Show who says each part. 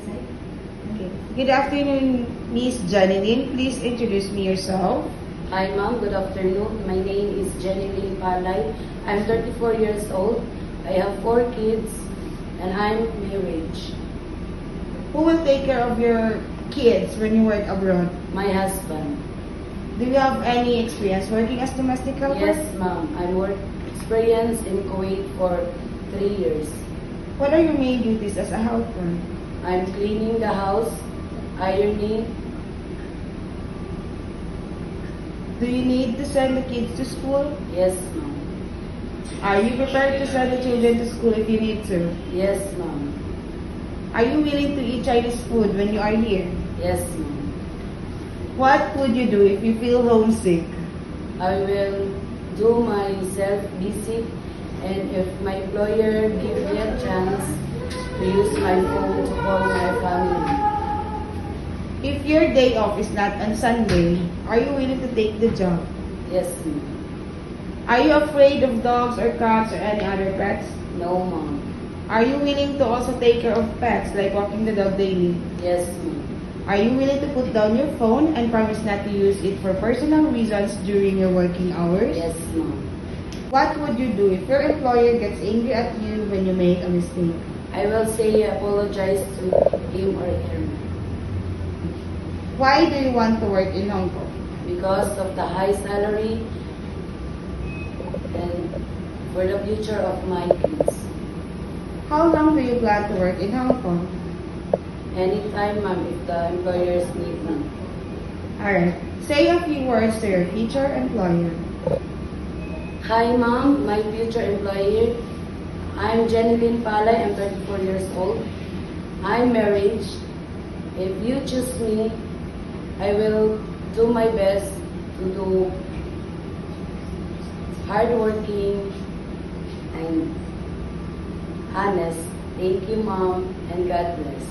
Speaker 1: side.
Speaker 2: Okay. Good afternoon, Miss Janeline. Please introduce me yourself.
Speaker 3: Hi ma'am, good afternoon. My name is Jenny Lynn Palay. I'm 34 years old. I have 4 kids and I'm married.
Speaker 2: Who will take care of your kids when you work abroad?
Speaker 3: My husband.
Speaker 2: Do you have any experience working as domestic helper?
Speaker 3: Yes ma'am, I work experience in Kuwait for 3 years.
Speaker 2: What are your main duties as a helper?
Speaker 3: I'm cleaning the house, ironing.
Speaker 2: Do you need to send the kids to school?
Speaker 3: Yes ma'am.
Speaker 2: Are you prepared to send the children to school if you need to?
Speaker 3: Yes ma'am.
Speaker 2: Are you willing to eat Chinese food when you are here?
Speaker 3: Yes ma'am.
Speaker 2: What would you do if you feel homesick?
Speaker 3: I will do myself busy, and if my employer gives me a chance to use my phone to call my family.
Speaker 2: If your day off is not on Sunday, are you willing to take the job?
Speaker 3: Yes ma'am.
Speaker 2: Are you afraid of dogs or cats or any other pets?
Speaker 3: No ma'am.
Speaker 2: Are you willing to also take care of pets like walking the dog daily?
Speaker 3: Yes ma'am.
Speaker 2: Are you willing to put down your phone and promise not to use it for personal reasons during your working hours?
Speaker 3: Yes ma'am.
Speaker 2: What would you do if your employer gets angry at you when you make a mistake?
Speaker 3: I will say apologize to him or her
Speaker 2: Why do you want to work in Hong Kong?
Speaker 3: because of the high salary and for the future of my kids.
Speaker 2: How long do you plan to work in Hong Kong?
Speaker 3: Anytime ma'am if the employers need me.
Speaker 2: Alright, say a few words to your future employer.
Speaker 3: Hi ma'am, my future employer. I'm Jenny Lynn Palay, I'm 34 years old. I'm married. If you choose me, I will do my best to do hardworking and honest. Thank you ma'am and God bless.